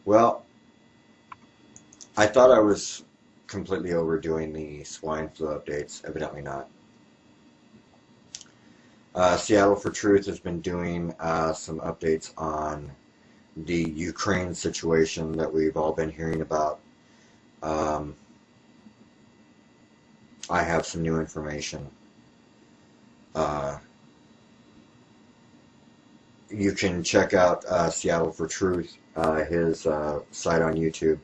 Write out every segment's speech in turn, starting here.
Well, I thought I was completely overdoing the swine flu updates. Evidently not. Seattle for Truth has been doing some updates on the Ukraine situation that we've all been hearing about. Um, I have some new information. Uh, you can check out Seattle for Truth, his site on YouTube,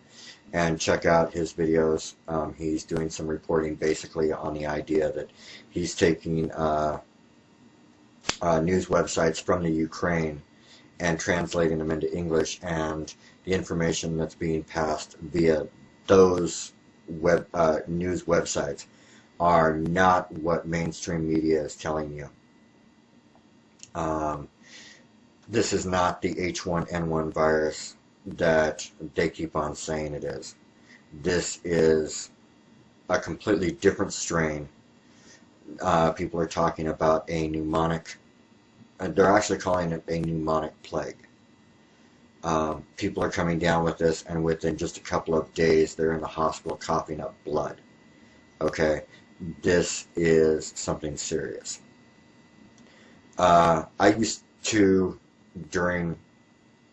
and check out his videos. He's doing some reporting basically on the idea that he's taking news websites from the Ukraine and translating them into English, and the information that's being passed via those news websites are not what mainstream media is telling you. Um, this is not the H1N1 virus that they keep on saying it is. This is a completely different strain. People are talking about a pneumonic, and they're actually calling it a pneumonic plague. People are coming down with this, and within just a couple of days, they're in the hospital coughing up blood. Okay, this is something serious. I used to, during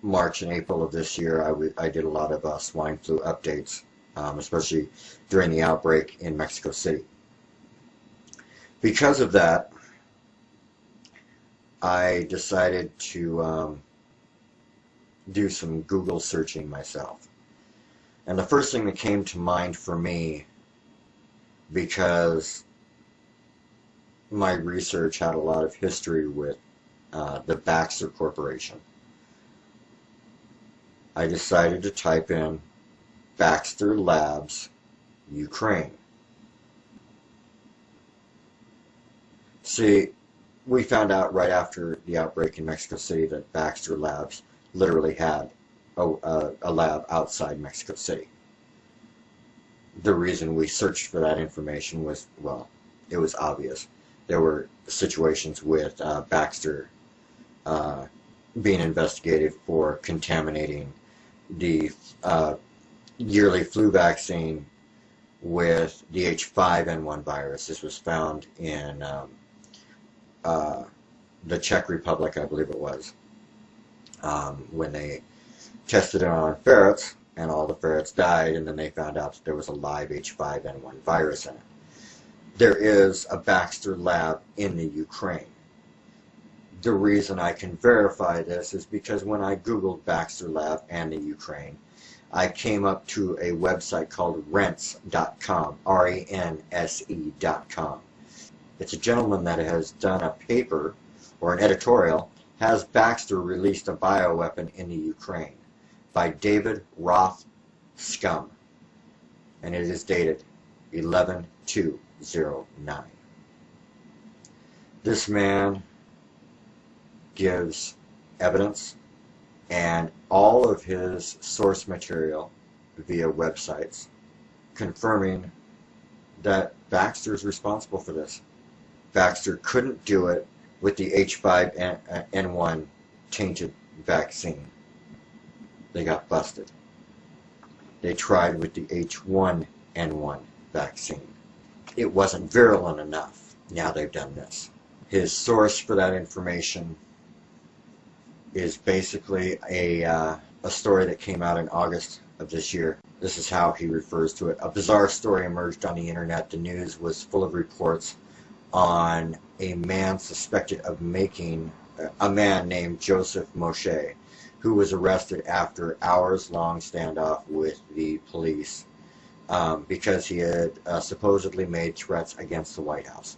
March and April of this year, I did a lot of swine flu updates, especially during the outbreak in Mexico City. Because of that, I decided to do some Google searching myself. And the first thing that came to mind for me, because my research had a lot of history with the Baxter Corporation, I decided to type in Baxter Labs, Ukraine. See, we found out right after the outbreak in Mexico City that Baxter Labs literally had a lab outside Mexico City. The reason we searched for that information was, well, it was obvious. There were situations with Baxter being investigated for contaminating the yearly flu vaccine with the H5N1 virus. This was found in the Czech Republic, I believe it was, when they tested it on ferrets, and all the ferrets died, and then they found out that there was a live H5N1 virus in it. There is a Baxter lab in the Ukraine. The reason I can verify this is because when I Googled Baxter Lab and the Ukraine, I came up to a website called rense.com, R-E-N-S-E.com. It's a gentleman that has done a paper, or an editorial, Has Baxter Released a Bioweapon in the Ukraine? By David Roth Scum. And it is dated 11/2/09. This man gives evidence and all of his source material via websites confirming that Baxter is responsible for this. Baxter couldn't do it with the H5N1 tainted vaccine. They got busted. They tried with the H1N1 vaccine. It wasn't virulent enough. Now they've done this. His source for that information is basically a story that came out in August of this year. This is how he refers to it. A bizarre story emerged on the internet. The news was full of reports on a man suspected of making a man named Joseph Moshe, who was arrested after hours-long standoff with the police because he had supposedly made threats against the White House.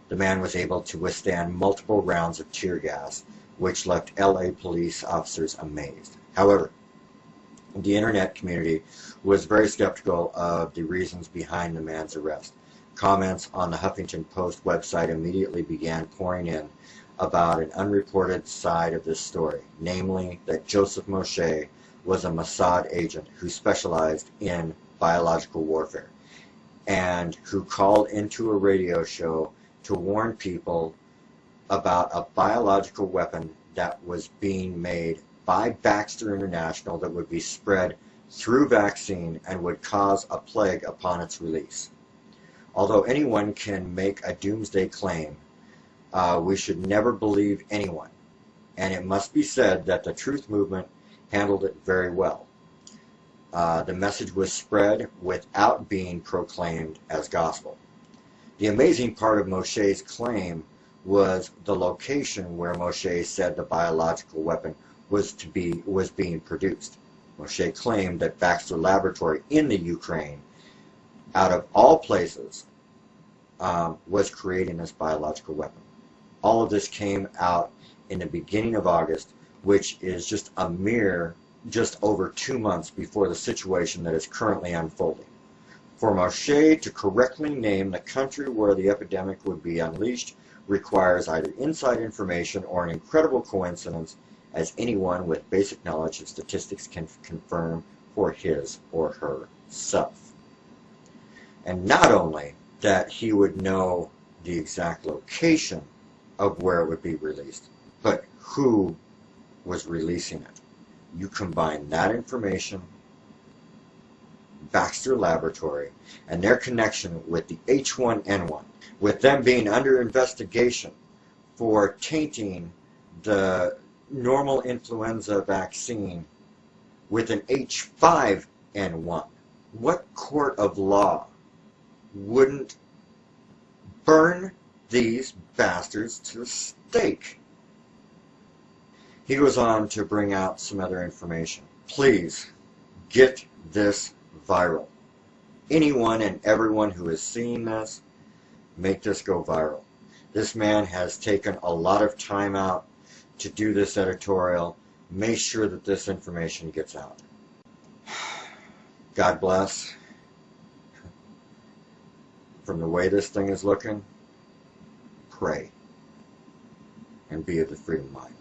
The man was able to withstand multiple rounds of tear gas, which left LA police officers amazed. However, the internet community was very skeptical of the reasons behind the man's arrest. Comments on the Huffington Post website immediately began pouring in about an unreported side of this story, namely that Joseph Moshe was a Mossad agent who specialized in biological warfare and who called into a radio show to warn people about a biological weapon that was being made by Baxter International that would be spread through vaccine and would cause a plague upon its release. Although anyone can make a doomsday claim, we should never believe anyone. And it must be said that the Truth Movement handled it very well. The message was spread without being proclaimed as gospel. The amazing part of Moshe's claim was the location where Moshe said the biological weapon was being produced. Moshe claimed that Baxter Laboratory in the Ukraine, out of all places, was creating this biological weapon. All of this came out in the beginning of August, which is just over 2 months before the situation that is currently unfolding. For Moshe to correctly name the country where the epidemic would be unleashed requires either inside information or an incredible coincidence, as anyone with basic knowledge of statistics can confirm for his or herself. And not only that he would know the exact location of where it would be released, but who was releasing it. You combine that information, Baxter Laboratory, and their connection with the H1N1, with them being under investigation for tainting the normal influenza vaccine with an H5N1. What court of law wouldn't burn these bastards to the stake? He goes on to bring out some other information. Please get this viral. Anyone and everyone who is seeing this, make this go viral. This man has taken a lot of time out to do this editorial. Make sure that this information gets out. God bless. From the way this thing is looking, pray and be of the free mind.